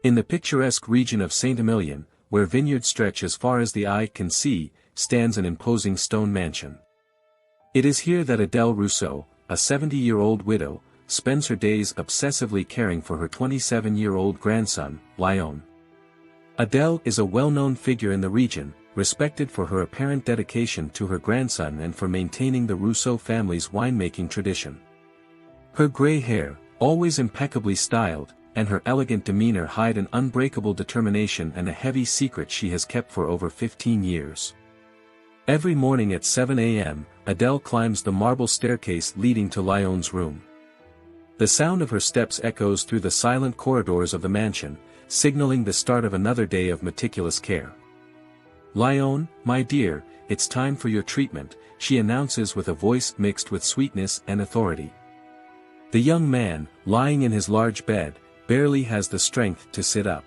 In the picturesque region of Saint-Emilion, where vineyards stretch as far as the eye can see, stands an imposing stone mansion. It is here that Adele Rousseau, a 70-year-old widow, spends her days obsessively caring for her 27-year-old grandson, Lyon. Adele is a well-known figure in the region, respected for her apparent dedication to her grandson and for maintaining the Rousseau family's winemaking tradition. Her gray hair, always impeccably styled, and her elegant demeanor hide an unbreakable determination and a heavy secret she has kept for over 15 years. Every morning at 7 a.m., Adele climbs the marble staircase leading to Lyon's room. The sound of her steps echoes through the silent corridors of the mansion, signaling the start of another day of meticulous care. "Lyon, my dear, it's time for your treatment," she announces with a voice mixed with sweetness and authority. The young man, lying in his large bed, barely has the strength to sit up.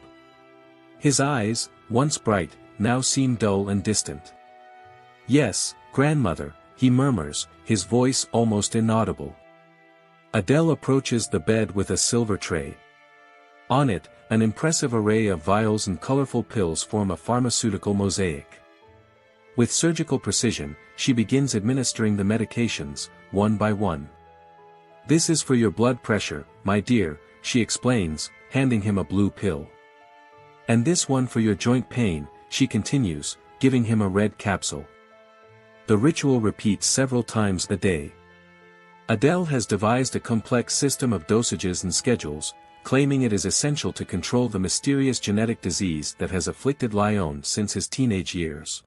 His eyes, once bright, now seem dull and distant. "Yes, grandmother," he murmurs, his voice almost inaudible. Adele approaches the bed with a silver tray. On it, an impressive array of vials and colorful pills form a pharmaceutical mosaic. With surgical precision, she begins administering the medications, one by one. "This is for your blood pressure, my dear," she explains, handing him a blue pill. "And this one for your joint pain," she continues, giving him a red capsule. The ritual repeats several times a day. Adele has devised a complex system of dosages and schedules, claiming it is essential to control the mysterious genetic disease that has afflicted Lyon since his teenage years.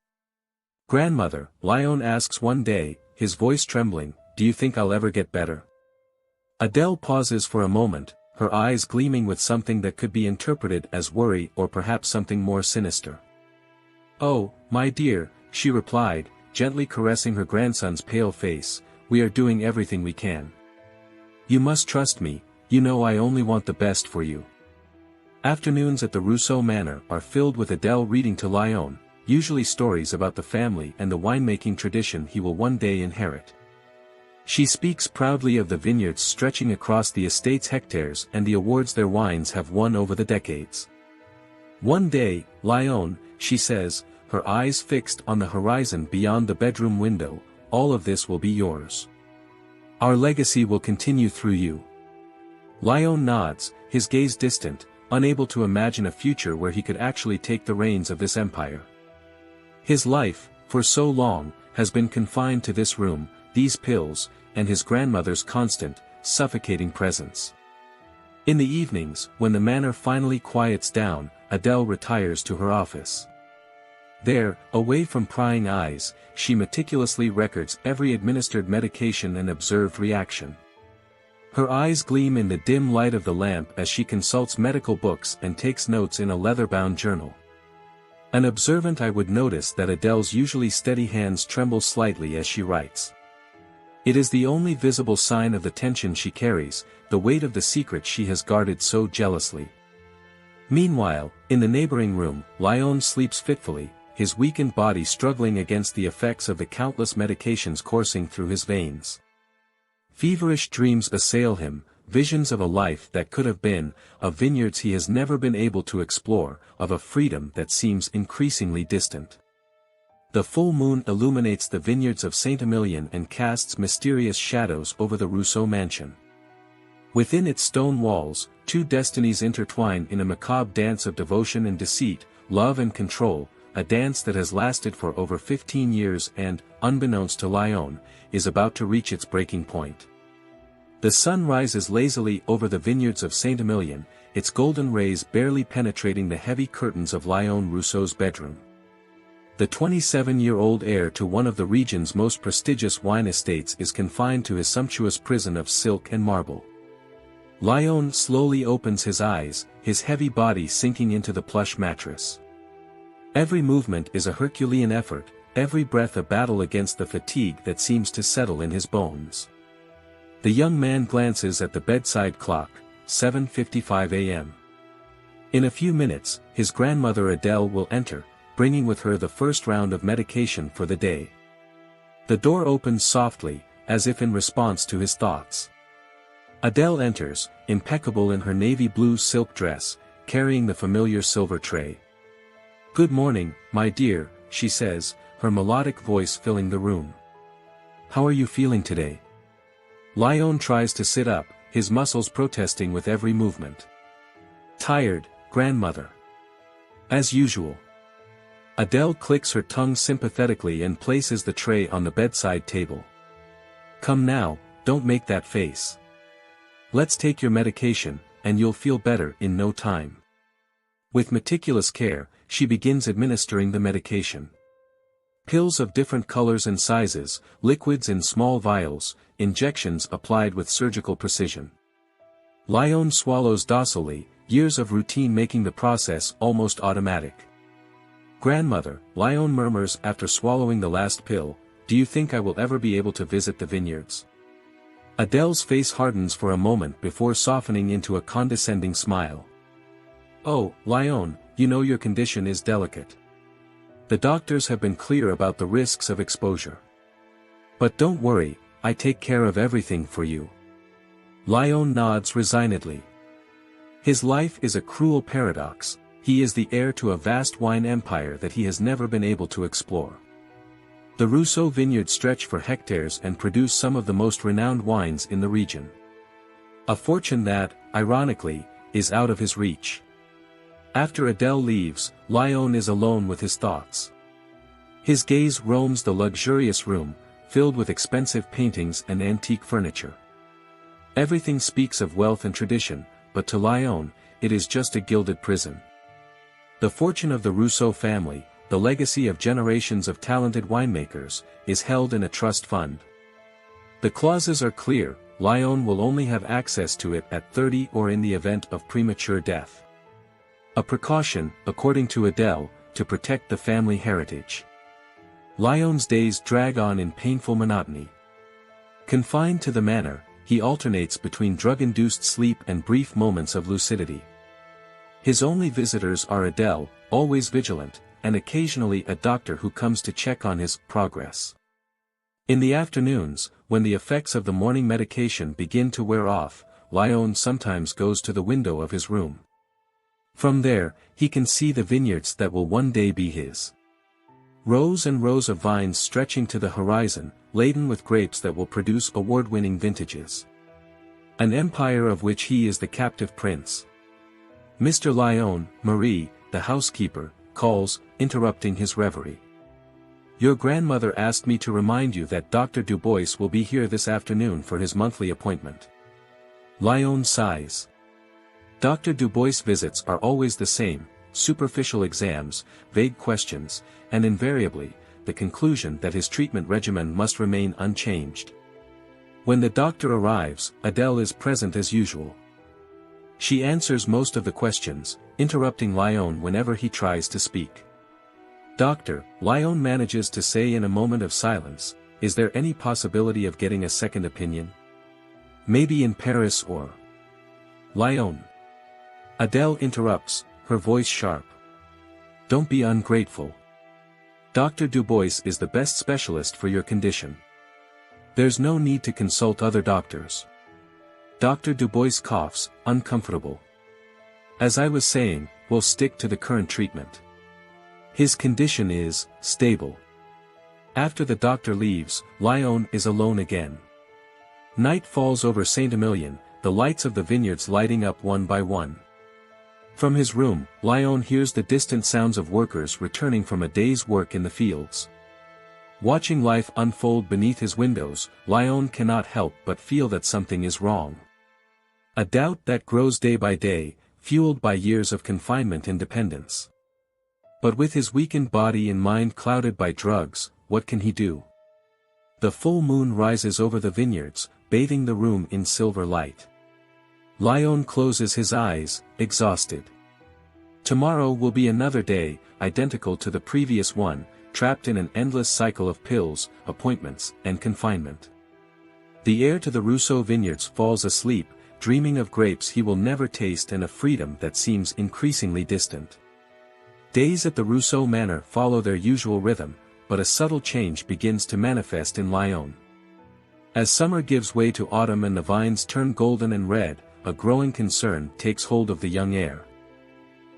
"Grandmother," Lyon asks one day, his voice trembling, "do you think I'll ever get better?" Adele pauses for a moment, her eyes gleaming with something that could be interpreted as worry or perhaps something more sinister. "Oh, my dear," she replied, gently caressing her grandson's pale face, "we are doing everything we can. You must trust me, you know I only want the best for you." Afternoons at the Rousseau Manor are filled with Adele reading to Lyon, usually stories about the family and the winemaking tradition he will one day inherit. She speaks proudly of the vineyards stretching across the estate's hectares and the awards their wines have won over the decades. "One day, Lyon," she says, her eyes fixed on the horizon beyond the bedroom window, "all of this will be yours. Our legacy will continue through you." Lyon nods, his gaze distant, unable to imagine a future where he could actually take the reins of this empire. His life, for so long, has been confined to this room, these pills, and his grandmother's constant, suffocating presence. In the evenings, when the manor finally quiets down, Adele retires to her office. There, away from prying eyes, she meticulously records every administered medication and observed reaction. Her eyes gleam in the dim light of the lamp as she consults medical books and takes notes in a leather-bound journal. An observant eye would notice that Adele's usually steady hands tremble slightly as she writes. It is the only visible sign of the tension she carries, the weight of the secret she has guarded so jealously. Meanwhile, in the neighboring room, Lyon sleeps fitfully, his weakened body struggling against the effects of the countless medications coursing through his veins. Feverish dreams assail him, visions of a life that could have been, of vineyards he has never been able to explore, of a freedom that seems increasingly distant. The full moon illuminates the vineyards of Saint-Emilion and casts mysterious shadows over the Rousseau mansion. Within its stone walls, two destinies intertwine in a macabre dance of devotion and deceit, love and control, a dance that has lasted for over 15 years and, unbeknownst to Lyon, is about to reach its breaking point. The sun rises lazily over the vineyards of Saint-Emilion, its golden rays barely penetrating the heavy curtains of Lyon Rousseau's bedroom. The 27-year-old heir to one of the region's most prestigious wine estates is confined to his sumptuous prison of silk and marble. Lyon slowly opens his eyes, his heavy body sinking into the plush mattress. Every movement is a Herculean effort, every breath a battle against the fatigue that seems to settle in his bones. The young man glances at the bedside clock, 7:55 a.m. In a few minutes, his grandmother Adele will enter, bringing with her the first round of medication for the day. The door opens softly, as if in response to his thoughts. Adele enters, impeccable in her navy blue silk dress, carrying the familiar silver tray. "Good morning, my dear," she says, her melodic voice filling the room. "How are you feeling today?" Lyon tries to sit up, his muscles protesting with every movement. "Tired, grandmother." "As usual." Adele clicks her tongue sympathetically and places the tray on the bedside table. "Come now, don't make that face. Let's take your medication, and you'll feel better in no time." With meticulous care, she begins administering the medication. Pills of different colors and sizes, liquids in small vials, injections applied with surgical precision. Lyon swallows docilely, years of routine making the process almost automatic. "Grandmother," Lyon murmurs after swallowing the last pill, "do you think I will ever be able to visit the vineyards?" Adele's face hardens for a moment before softening into a condescending smile. "Oh, Lyon, you know your condition is delicate. The doctors have been clear about the risks of exposure. But don't worry, I take care of everything for you." Lyon nods resignedly. His life is a cruel paradox. He is the heir to a vast wine empire that he has never been able to explore. The Rousseau vineyards stretch for hectares and produce some of the most renowned wines in the region. A fortune that, ironically, is out of his reach. After Adele leaves, Lyon is alone with his thoughts. His gaze roams the luxurious room, filled with expensive paintings and antique furniture. Everything speaks of wealth and tradition, but to Lyon, it is just a gilded prison. The fortune of the Rousseau family, the legacy of generations of talented winemakers, is held in a trust fund. The clauses are clear: Lyon will only have access to it at 30 or in the event of premature death. A precaution, according to Adele, to protect the family heritage. Lyon's days drag on in painful monotony. Confined to the manor, he alternates between drug-induced sleep and brief moments of lucidity. His only visitors are Adele, always vigilant, and occasionally a doctor who comes to check on his progress. In the afternoons, when the effects of the morning medication begin to wear off, Lyon sometimes goes to the window of his room. From there, he can see the vineyards that will one day be his. Rows and rows of vines stretching to the horizon, laden with grapes that will produce award-winning vintages. An empire of which he is the captive prince. "Mr. Lyon," Marie, the housekeeper, calls, interrupting his reverie. "Your grandmother asked me to remind you that Dr. Dubois will be here this afternoon for his monthly appointment." Lyon sighs. Dr. Dubois' visits are always the same: superficial exams, vague questions, and invariably, the conclusion that his treatment regimen must remain unchanged. When the doctor arrives, Adele is present as usual. She answers most of the questions, interrupting Lyon whenever he tries to speak. "Doctor," Lyon manages to say in a moment of silence, "is there any possibility of getting a second opinion? Maybe in Paris or—" "Lyon." Adele interrupts, her voice sharp. "Don't be ungrateful. Dr. Dubois is the best specialist for your condition. There's no need to consult other doctors." Dr. Dubois coughs, uncomfortable. "As I was saying, we'll stick to the current treatment. His condition is stable." After the doctor leaves, Lyon is alone again. Night falls over Saint-Emilion, the lights of the vineyards lighting up one by one. From his room, Lyon hears the distant sounds of workers returning from a day's work in the fields. Watching life unfold beneath his windows, Lyon cannot help but feel that something is wrong. A doubt that grows day by day, fueled by years of confinement and dependence. But with his weakened body and mind clouded by drugs, what can he do? The full moon rises over the vineyards, bathing the room in silver light. Lyon closes his eyes, exhausted. Tomorrow will be another day, identical to the previous one, trapped in an endless cycle of pills, appointments, and confinement. The heir to the Rousseau vineyards falls asleep, dreaming of grapes he will never taste and a freedom that seems increasingly distant. Days at the Rousseau manor follow their usual rhythm, but a subtle change begins to manifest in Lyon. As summer gives way to autumn and the vines turn golden and red, a growing concern takes hold of the young heir.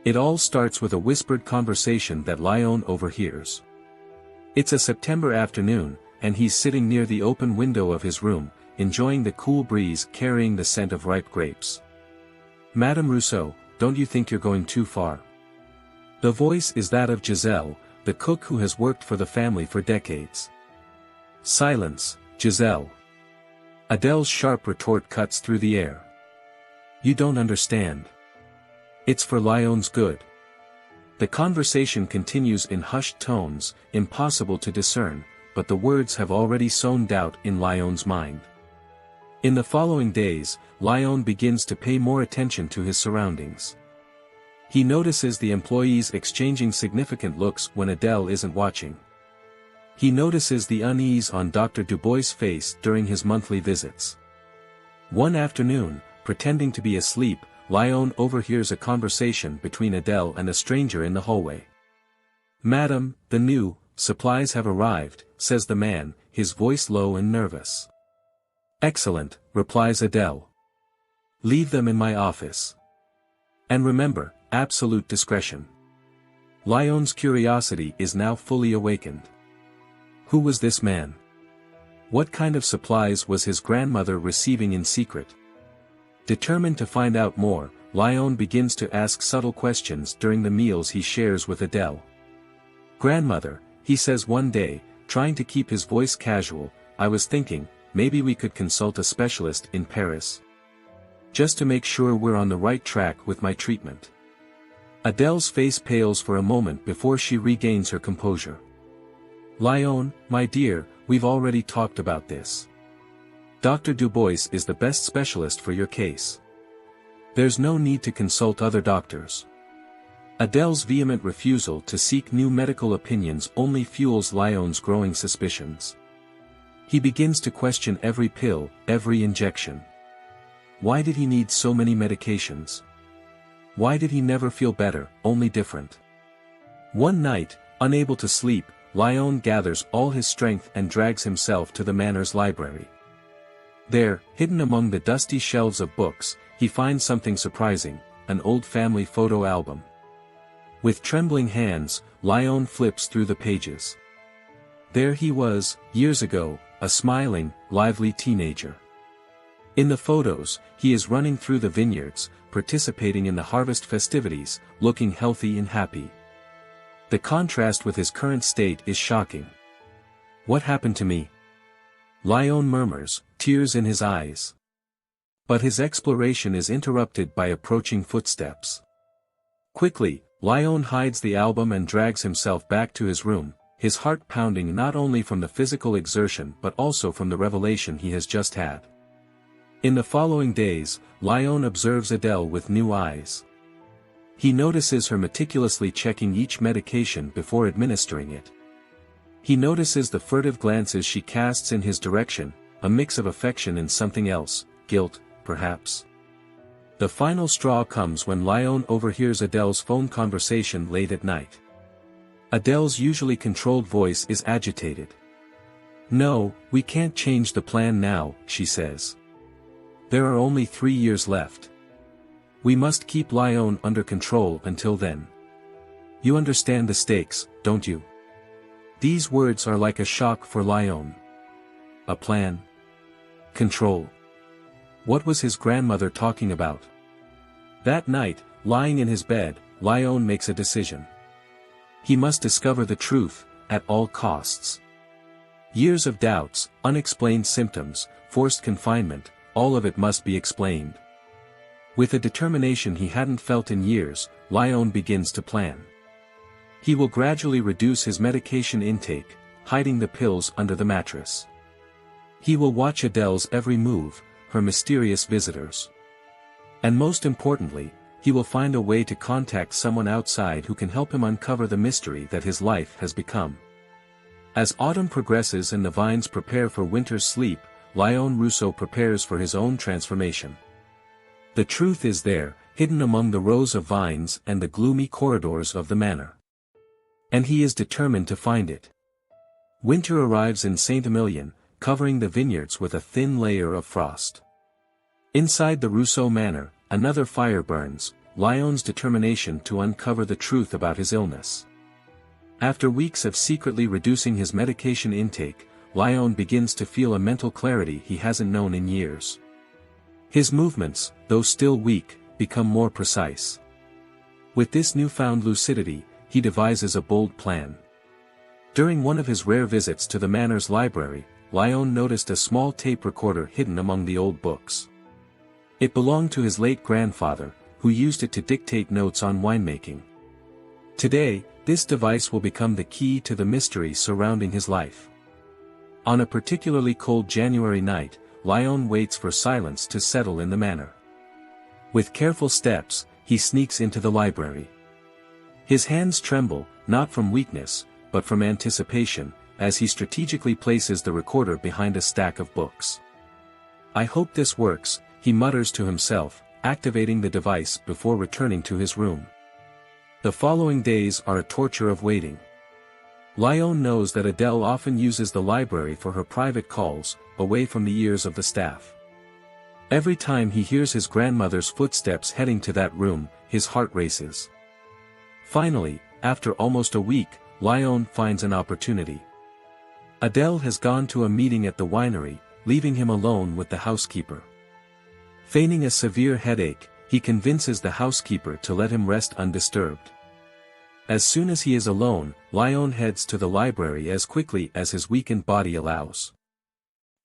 It all starts with a whispered conversation that Lyon overhears. It's a September afternoon, and he's sitting near the open window of his room, enjoying the cool breeze carrying the scent of ripe grapes. "Madame Rousseau, don't you think you're going too far?" The voice is that of Giselle, the cook who has worked for the family for decades. "Silence, Giselle." Adèle's sharp retort cuts through the air. "You don't understand. It's for Lyon's good." The conversation continues in hushed tones, impossible to discern, but the words have already sown doubt in Lyon's mind. In the following days, Lyon begins to pay more attention to his surroundings. He notices the employees exchanging significant looks when Adèle isn't watching. He notices the unease on Dr. Dubois' face during his monthly visits. One afternoon, pretending to be asleep, Lyon overhears a conversation between Adèle and a stranger in the hallway. "Madam, the new supplies have arrived," says the man, his voice low and nervous. "Excellent," replies Adèle. "Leave them in my office. And remember, absolute discretion." Lyon's curiosity is now fully awakened. Who was this man? What kind of supplies was his grandmother receiving in secret? Determined to find out more, Lyon begins to ask subtle questions during the meals he shares with Adèle. "Grandmother," he says one day, trying to keep his voice casual, "I was thinking, maybe we could consult a specialist in Paris. Just to make sure we're on the right track with my treatment." Adèle's face pales for a moment before she regains her composure. "Lyon, my dear, we've already talked about this. Dr. Dubois is the best specialist for your case. There's no need to consult other doctors." Adèle's vehement refusal to seek new medical opinions only fuels Lyon's growing suspicions. He begins to question every pill, every injection. Why did he need so many medications? Why did he never feel better, only different? One night, unable to sleep, Lyon gathers all his strength and drags himself to the manor's library. There, hidden among the dusty shelves of books, he finds something surprising, an old family photo album. With trembling hands, Lyon flips through the pages. There he was, years ago, a smiling, lively teenager. In the photos, he is running through the vineyards, participating in the harvest festivities, looking healthy and happy. The contrast with his current state is shocking. "What happened to me?" Lyon murmurs, tears in his eyes. But his exploration is interrupted by approaching footsteps. Quickly, Lyon hides the album and drags himself back to his room, his heart pounding not only from the physical exertion but also from the revelation he has just had. In the following days, Lyon observes Adèle with new eyes. He notices her meticulously checking each medication before administering it. He notices the furtive glances she casts in his direction, a mix of affection and something else, guilt, perhaps. The final straw comes when Lyon overhears Adèle's phone conversation late at night. Adèle's usually controlled voice is agitated. "No, we can't change the plan now," she says. "There are only 3 years left. We must keep Lyon under control until then. You understand the stakes, don't you?" These words are like a shock for Lyon. A plan? Control? What was his grandmother talking about? That night, lying in his bed, Lyon makes a decision. He must discover the truth, at all costs. Years of doubts, unexplained symptoms, forced confinement, all of it must be explained. With a determination he hadn't felt in years, Lyon begins to plan. He will gradually reduce his medication intake, hiding the pills under the mattress. He will watch Adèle's every move, her mysterious visitors. And most importantly, he will find a way to contact someone outside who can help him uncover the mystery that his life has become. As autumn progresses and the vines prepare for winter's sleep, Lyon Rousseau prepares for his own transformation. The truth is there, hidden among the rows of vines and the gloomy corridors of the manor. And he is determined to find it. Winter arrives in Saint-Emilion, covering the vineyards with a thin layer of frost. Inside the Rousseau manor, another fire burns, Lyon's determination to uncover the truth about his illness. After weeks of secretly reducing his medication intake, Lyon begins to feel a mental clarity he hasn't known in years. His movements, though still weak, become more precise. With this newfound lucidity, he devises a bold plan. During one of his rare visits to the manor's library, Lyon noticed a small tape recorder hidden among the old books. It belonged to his late grandfather, who used it to dictate notes on winemaking. Today, this device will become the key to the mystery surrounding his life. On a particularly cold January night, Lyon waits for silence to settle in the manor. With careful steps, he sneaks into the library. His hands tremble, not from weakness, but from anticipation, as he strategically places the recorder behind a stack of books. "I hope this works," he mutters to himself, activating the device before returning to his room. The following days are a torture of waiting. Lyon knows that Adele often uses the library for her private calls, away from the ears of the staff. Every time he hears his grandmother's footsteps heading to that room, his heart races. Finally, after almost a week, Lyon finds an opportunity. Adele has gone to a meeting at the winery, leaving him alone with the housekeeper. Feigning a severe headache, he convinces the housekeeper to let him rest undisturbed. As soon as he is alone, Lyon heads to the library as quickly as his weakened body allows.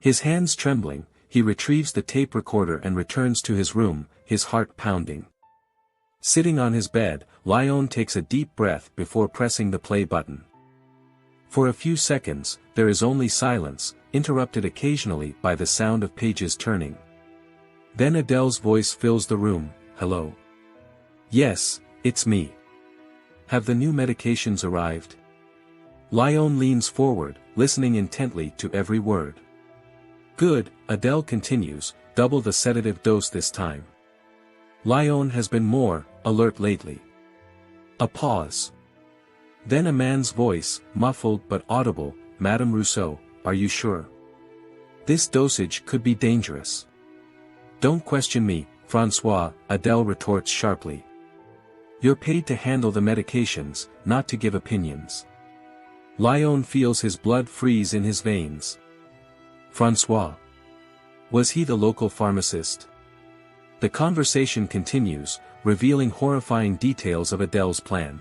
His hands trembling, he retrieves the tape recorder and returns to his room, his heart pounding. Sitting on his bed, Lyon takes a deep breath before pressing the play button. For a few seconds, there is only silence, interrupted occasionally by the sound of pages turning. Then Adele's voice fills the room. "Hello. Yes, it's me. Have the new medications arrived?" Lyon leans forward, listening intently to every word. "Good," Adele continues, "double the sedative dose this time." Lyon has been more alert lately. A pause. Then a man's voice, muffled but audible, "Madame Rousseau, are you sure? This dosage could be dangerous." "Don't question me, François," Adele retorts sharply. "You're paid to handle the medications, not to give opinions." Lyon feels his blood freeze in his veins. François. Was he the local pharmacist? The conversation continues, revealing horrifying details of Adele's plan.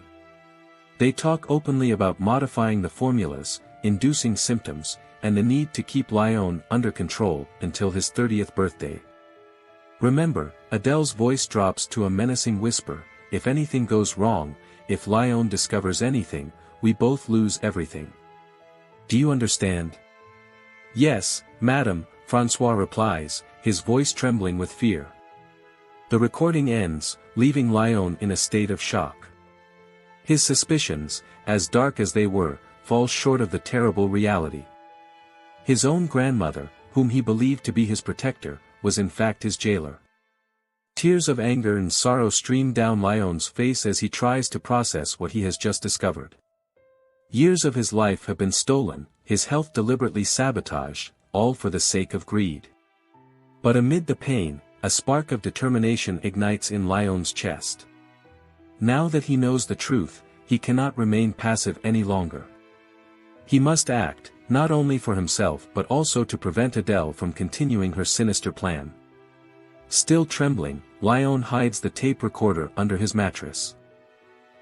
They talk openly about modifying the formulas, inducing symptoms, and the need to keep Lyon under control until his 30th birthday. Remember, Adele's voice drops to a menacing whisper, "If anything goes wrong, if Lyon discovers anything, we both lose everything. Do you understand?" "Yes, madam," François replies, his voice trembling with fear. The recording ends, leaving Lyon in a state of shock. His suspicions, as dark as they were, fall short of the terrible reality. His own grandmother, whom he believed to be his protector, was in fact his jailer. Tears of anger and sorrow stream down Lyon's face as he tries to process what he has just discovered. Years of his life have been stolen, his health deliberately sabotaged, all for the sake of greed. But amid the pain, a spark of determination ignites in Lyon's chest. Now that he knows the truth, he cannot remain passive any longer. He must act, not only for himself but also to prevent Adele from continuing her sinister plan. Still trembling, Lyon hides the tape recorder under his mattress.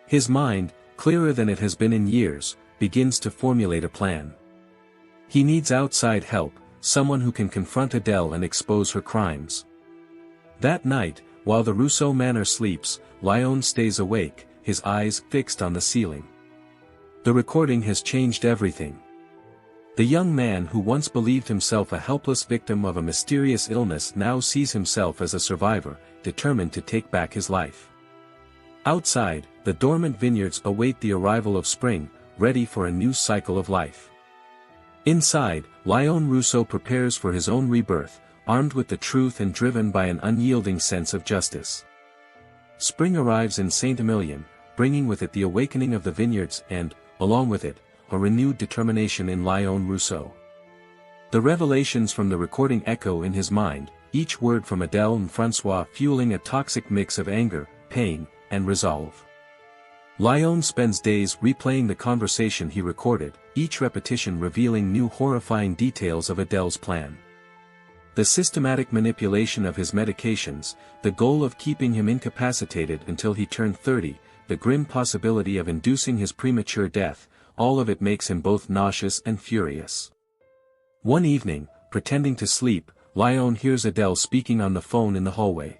His mind, clearer than it has been in years, begins to formulate a plan. He needs outside help, someone who can confront Adele and expose her crimes. That night, while the Rousseau manor sleeps, Lyon stays awake, his eyes fixed on the ceiling. The recording has changed everything. The young man who once believed himself a helpless victim of a mysterious illness now sees himself as a survivor, determined to take back his life. Outside, the dormant vineyards await the arrival of spring, ready for a new cycle of life. Inside, Lyon Rousseau prepares for his own rebirth, armed with the truth and driven by an unyielding sense of justice. Spring arrives in Saint-Emilion, bringing with it the awakening of the vineyards and, along with it, a renewed determination in Lyon Rousseau. The revelations from the recording echo in his mind, each word from Adele and François fueling a toxic mix of anger, pain, and resolve. Lyon spends days replaying the conversation he recorded, each repetition revealing new horrifying details of Adele's plan. The systematic manipulation of his medications, the goal of keeping him incapacitated until he turned 30, the grim possibility of inducing his premature death, all of it makes him both nauseous and furious. One evening, pretending to sleep, Lyon hears Adele speaking on the phone in the hallway.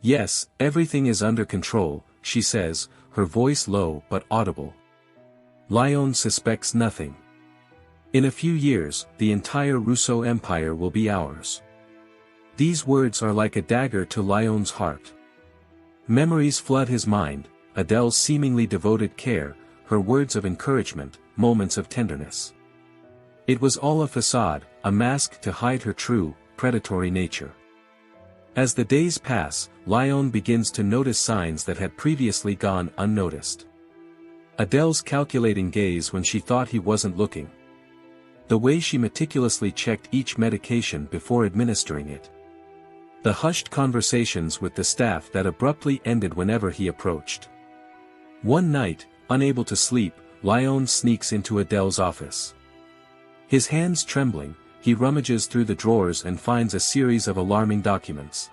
"Yes, everything is under control," she says, her voice low but audible. Lyon suspects nothing. "In a few years, the entire Rousseau empire will be ours." These words are like a dagger to Lyon's heart. Memories flood his mind, Adele's seemingly devoted care, her words of encouragement, moments of tenderness. It was all a facade, a mask to hide her true, predatory nature. As the days pass, Lyon begins to notice signs that had previously gone unnoticed. Adele's calculating gaze when she thought he wasn't looking. The way she meticulously checked each medication before administering it. The hushed conversations with the staff that abruptly ended whenever he approached. One night, unable to sleep, Lyon sneaks into Adele's office. His hands trembling, he rummages through the drawers and finds a series of alarming documents.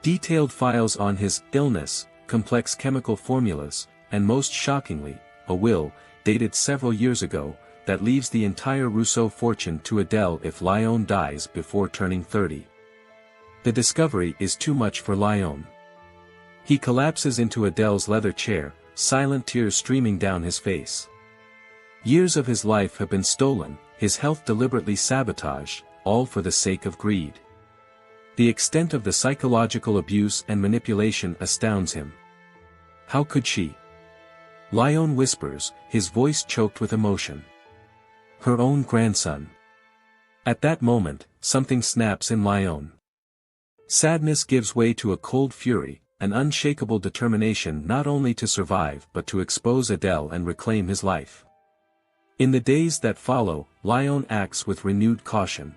Detailed files on his illness, complex chemical formulas, and most shockingly, a will, dated several years ago, that leaves the entire Rousseau fortune to Adele if Lyon dies before turning 30. The discovery is too much for Lyon. He collapses into Adele's leather chair, silent tears streaming down his face. Years of his life have been stolen, his health deliberately sabotaged, all for the sake of greed. The extent of the psychological abuse and manipulation astounds him. How could she? Lyon whispers, his voice choked with emotion. Her own grandson. At that moment, something snaps in Lyon. Sadness gives way to a cold fury, an unshakable determination not only to survive but to expose Adele and reclaim his life. In the days that follow, Lyon acts with renewed caution.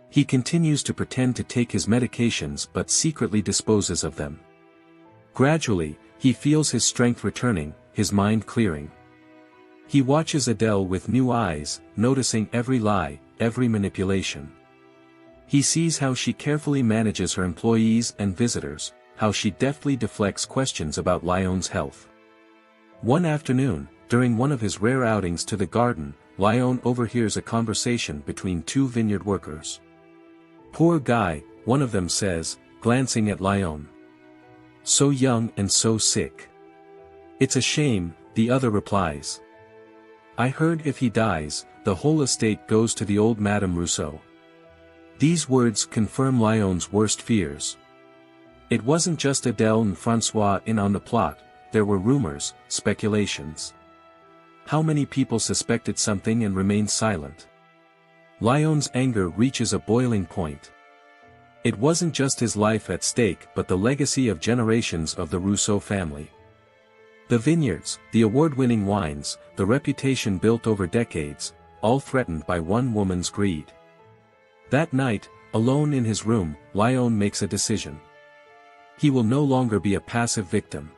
He continues to pretend to take his medications but secretly disposes of them. Gradually, he feels his strength returning, his mind clearing. He watches Adele with new eyes, noticing every lie, every manipulation. He sees how she carefully manages her employees and visitors, how she deftly deflects questions about Lyon's health. One afternoon, during one of his rare outings to the garden, Lyon overhears a conversation between two vineyard workers. "Poor guy," one of them says, glancing at Lyon. "So young and so sick." "It's a shame," the other replies. "I heard if he dies, the whole estate goes to the old Madame Rousseau." These words confirm Lyon's worst fears. It wasn't just Adele and François in on the plot, there were rumors, speculations. How many people suspected something and remained silent? Lyon's anger reaches a boiling point. It wasn't just his life at stake but the legacy of generations of the Rousseau family. The vineyards, the award-winning wines, the reputation built over decades, all threatened by one woman's greed. That night, alone in his room, Lyon makes a decision. He will no longer be a passive victim.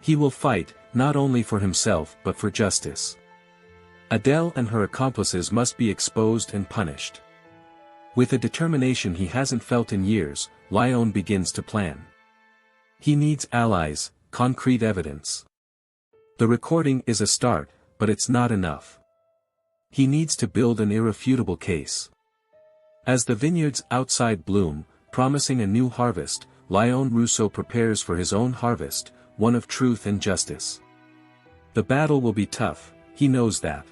He will fight, not only for himself but for justice. Adele and her accomplices must be exposed and punished. With a determination he hasn't felt in years, Lyon begins to plan. He needs allies, concrete evidence. The recording is a start, but it's not enough. He needs to build an irrefutable case. As the vineyards outside bloom, promising a new harvest, Lyon Rousseau prepares for his own harvest, one of truth and justice. The battle will be tough, he knows that.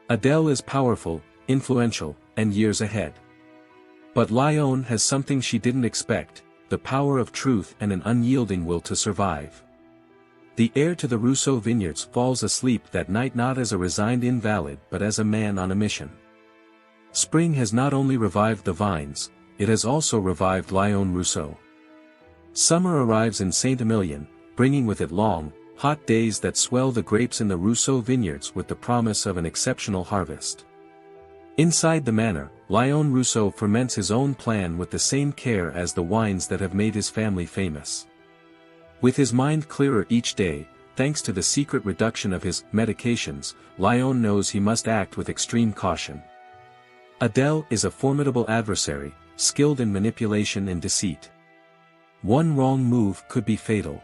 Adele is powerful, influential, and years ahead. But Lyon has something she didn't expect, the power of truth and an unyielding will to survive. The heir to the Rousseau vineyards falls asleep that night not as a resigned invalid but as a man on a mission. Spring has not only revived the vines, it has also revived Lyon Rousseau. Summer arrives in Saint-Emilion, bringing with it long, hot days that swell the grapes in the Rousseau vineyards with the promise of an exceptional harvest. Inside the manor, Lyon Rousseau ferments his own plan with the same care as the wines that have made his family famous. With his mind clearer each day, thanks to the secret reduction of his medications, Lyon knows he must act with extreme caution. Adele is a formidable adversary, skilled in manipulation and deceit. One wrong move could be fatal.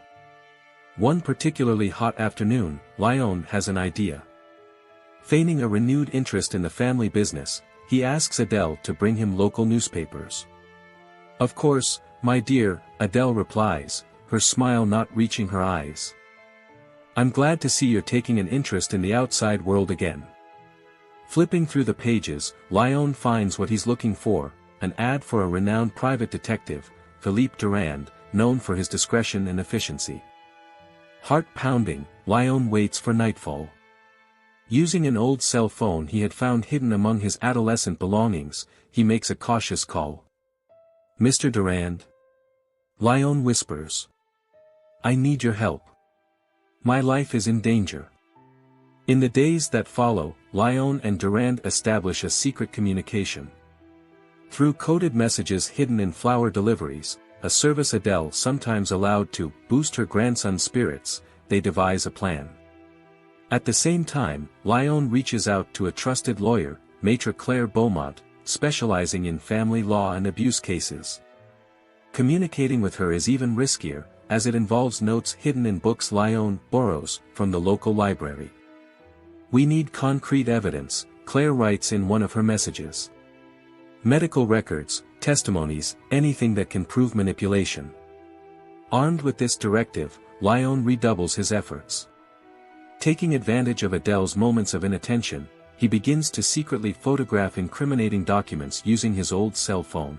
One particularly hot afternoon, Lyon has an idea. Feigning a renewed interest in the family business, he asks Adele to bring him local newspapers. "Of course, my dear," Adele replies, her smile not reaching her eyes. "I'm glad to see you're taking an interest in the outside world again." Flipping through the pages, Lyon finds what he's looking for, an ad for a renowned private detective, Philippe Durand, known for his discretion and efficiency. Heart pounding, Lyon waits for nightfall. Using an old cell phone he had found hidden among his adolescent belongings, he makes a cautious call. "Mr. Durand?" Lyon whispers. "I need your help. My life is in danger." In the days that follow, Lyon and Durand establish a secret communication. Through coded messages hidden in flower deliveries, a service Adele sometimes allowed to boost her grandson's spirits, they devise a plan. At the same time, Lyon reaches out to a trusted lawyer, Maître Claire Beaumont, specializing in family law and abuse cases. Communicating with her is even riskier, as it involves notes hidden in books Lyon borrows from the local library. "We need concrete evidence," Claire writes in one of her messages. "Medical records, testimonies, anything that can prove manipulation." Armed with this directive, Lyon redoubles his efforts. Taking advantage of Adele's moments of inattention, he begins to secretly photograph incriminating documents using his old cell phone.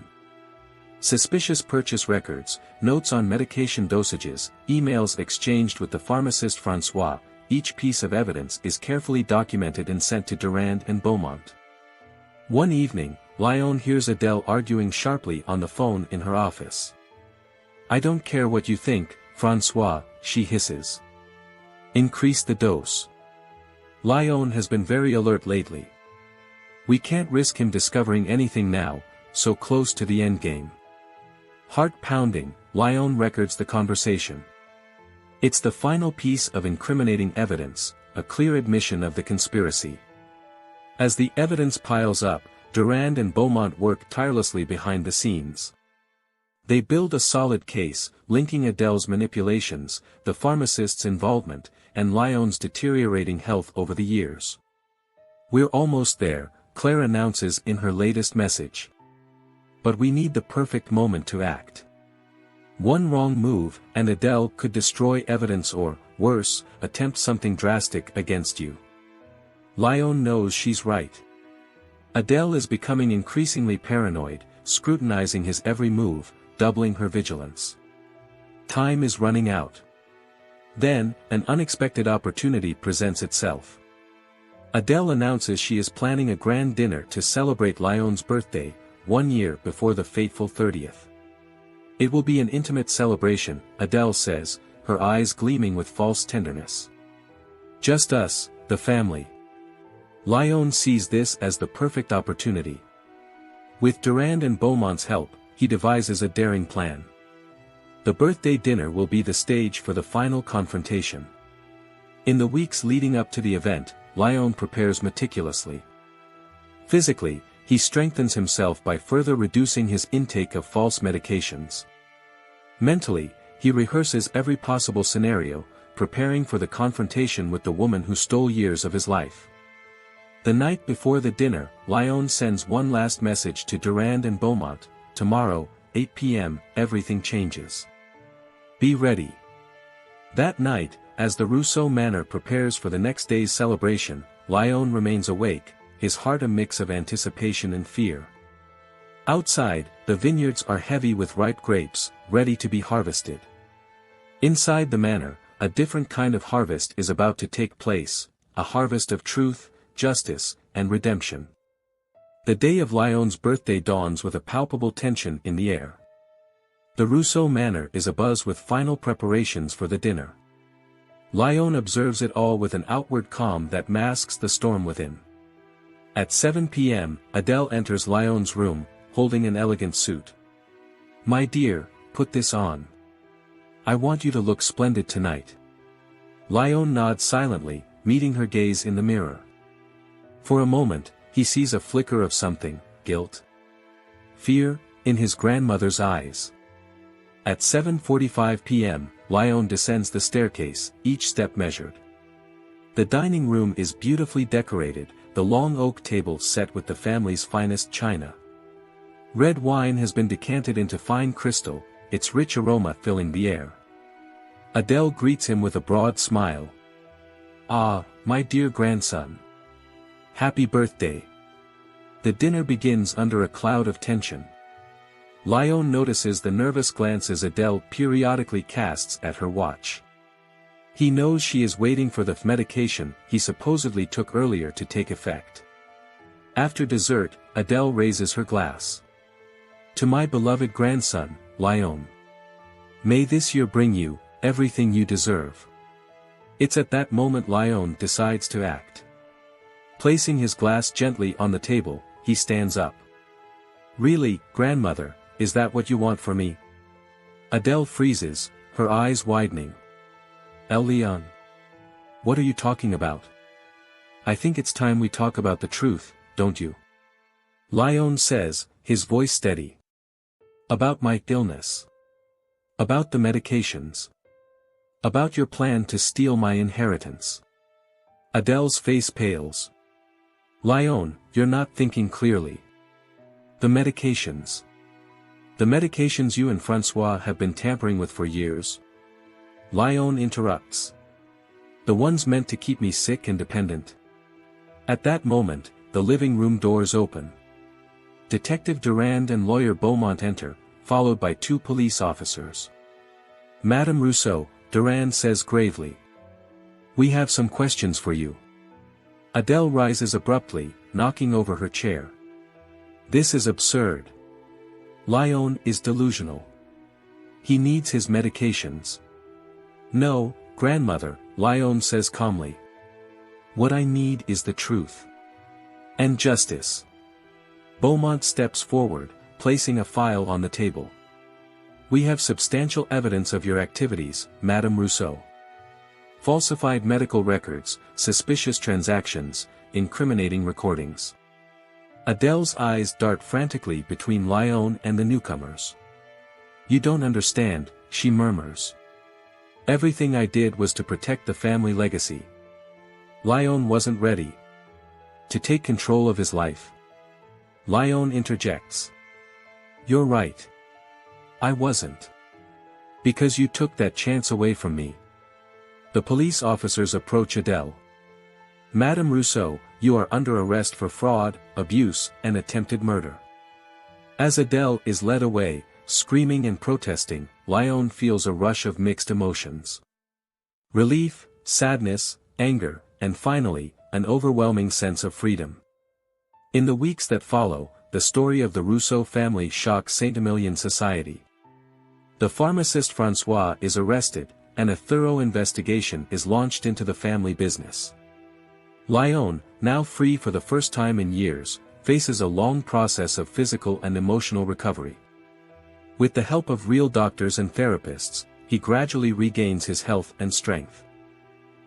Suspicious purchase records, notes on medication dosages, emails exchanged with the pharmacist François, each piece of evidence is carefully documented and sent to Durand and Beaumont. One evening, Lyon hears Adele arguing sharply on the phone in her office. "I don't care what you think, François," she hisses. "Increase the dose." Lyon has been very alert lately. "We can't risk him discovering anything now, so close to the endgame." Heart pounding, Lyon records the conversation. It's the final piece of incriminating evidence, a clear admission of the conspiracy. As the evidence piles up, Durand and Beaumont work tirelessly behind the scenes. They build a solid case, linking Adele's manipulations, the pharmacist's involvement, and Lyon's deteriorating health over the years. "We're almost there," Claire announces in her latest message. "But we need the perfect moment to act. One wrong move, and Adele could destroy evidence or, worse, attempt something drastic against you." Lyon knows she's right. Adele is becoming increasingly paranoid, scrutinizing his every move, doubling her vigilance. Time is running out. Then, an unexpected opportunity presents itself. Adele announces she is planning a grand dinner to celebrate Lyon's birthday, 1 year before the fateful 30th. "It will be an intimate celebration," Adele says, her eyes gleaming with false tenderness. "Just us, the family." Lyon sees this as the perfect opportunity. With Durand and Beaumont's help, he devises a daring plan. The birthday dinner will be the stage for the final confrontation. In the weeks leading up to the event, Lyon prepares meticulously. Physically, he strengthens himself by further reducing his intake of false medications. Mentally, he rehearses every possible scenario, preparing for the confrontation with the woman who stole years of his life. The night before the dinner, Lyon sends one last message to Durand and Beaumont: "Tomorrow, 8 p.m., everything changes. Be ready." That night, as the Rousseau Manor prepares for the next day's celebration, Lyon remains awake, his heart a mix of anticipation and fear. Outside, the vineyards are heavy with ripe grapes, ready to be harvested. Inside the manor, a different kind of harvest is about to take place, a harvest of truth, justice, and redemption. The day of Lyon's birthday dawns with a palpable tension in the air. The Rousseau Manor is abuzz with final preparations for the dinner. Lyon observes it all with an outward calm that masks the storm within. At 7 p.m., Adele enters Lyon's room, holding an elegant suit. "My dear, put this on." I want you to look splendid tonight. Lyon nods silently, meeting her gaze in the mirror. For a moment, he sees a flicker of something, guilt, fear, in his grandmother's eyes. At 7:45 p.m., Lyon descends the staircase, each step measured. The dining room is beautifully decorated, the long oak table set with the family's finest china. Red wine has been decanted into fine crystal, its rich aroma filling the air. Adele greets him with a broad smile. "Ah, my dear grandson. Happy birthday." The dinner begins under a cloud of tension. Lyon notices the nervous glances Adele periodically casts at her watch. He knows she is waiting for the medication he supposedly took earlier to take effect. After dessert, Adele raises her glass. "To my beloved grandson, Lyon. May this year bring you everything you deserve." It's at that moment Lyon decides to act. Placing his glass gently on the table, he stands up. "Really, grandmother, is that what you want for me?" Adele freezes, her eyes widening. "Lyon. What are you talking about? I think it's time we talk about the truth, don't you?" Lyon says, his voice steady. "About my illness. About the medications. About your plan to steal my inheritance." Adele's face pales. "Lyon, you're not thinking clearly. The medications. The medications you and Francois have been tampering with for years." Lyon interrupts. "The ones meant to keep me sick and dependent." At that moment, the living room doors open. Detective Durand and lawyer Beaumont enter, followed by 2 police officers. "Madame Rousseau," Durand says gravely. "We have some questions for you." Adele rises abruptly, knocking over her chair. "This is absurd. Lyon is delusional. He needs his medications." "No, grandmother," Lyon says calmly. "What I need is the truth. And justice." Beaumont steps forward, placing a file on the table. "We have substantial evidence of your activities, Madame Rousseau. Falsified medical records, suspicious transactions, incriminating recordings." Adele's eyes dart frantically between Lyon and the newcomers. "You don't understand," she murmurs. "Everything I did was to protect the family legacy." Lyon wasn't ready to take control of his life. Lyon interjects. "You're right. I wasn't. Because you took that chance away from me." The police officers approach Adele. "Madame Rousseau, you are under arrest for fraud, abuse, and attempted murder." As Adele is led away, screaming and protesting, Lyon feels a rush of mixed emotions. Relief, sadness, anger, and finally, an overwhelming sense of freedom. In the weeks that follow, the story of the Rousseau family shocks Saint-Emilion society. The pharmacist Francois is arrested, and a thorough investigation is launched into the family business. Lyon, now free for the first time in years, faces a long process of physical and emotional recovery. With the help of real doctors and therapists, he gradually regains his health and strength.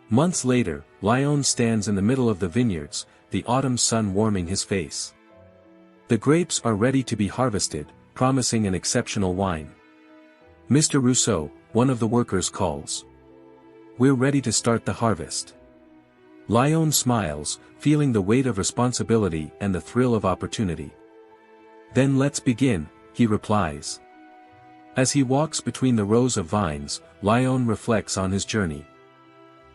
Months later, Lyon stands in the middle of the vineyards, the autumn sun warming his face. The grapes are ready to be harvested, promising an exceptional wine. "Mr. Rousseau," one of the workers calls. "We're ready to start the harvest." Lyon smiles, feeling the weight of responsibility and the thrill of opportunity. "Then let's begin," he replies. As he walks between the rows of vines, Lyon reflects on his journey.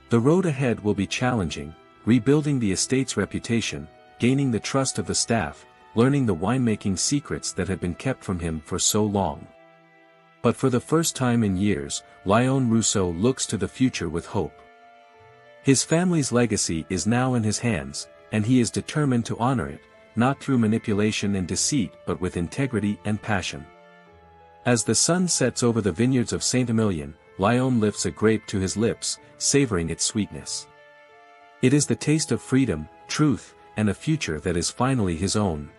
The road ahead will be challenging, rebuilding the estate's reputation, gaining the trust of the staff, learning the winemaking secrets that had been kept from him for so long. But for the first time in years, Lyon Rousseau looks to the future with hope. His family's legacy is now in his hands, and he is determined to honor it, not through manipulation and deceit but with integrity and passion. As the sun sets over the vineyards of Saint-Emilion, Lyon lifts a grape to his lips, savoring its sweetness. It is the taste of freedom, truth, and a future that is finally his own.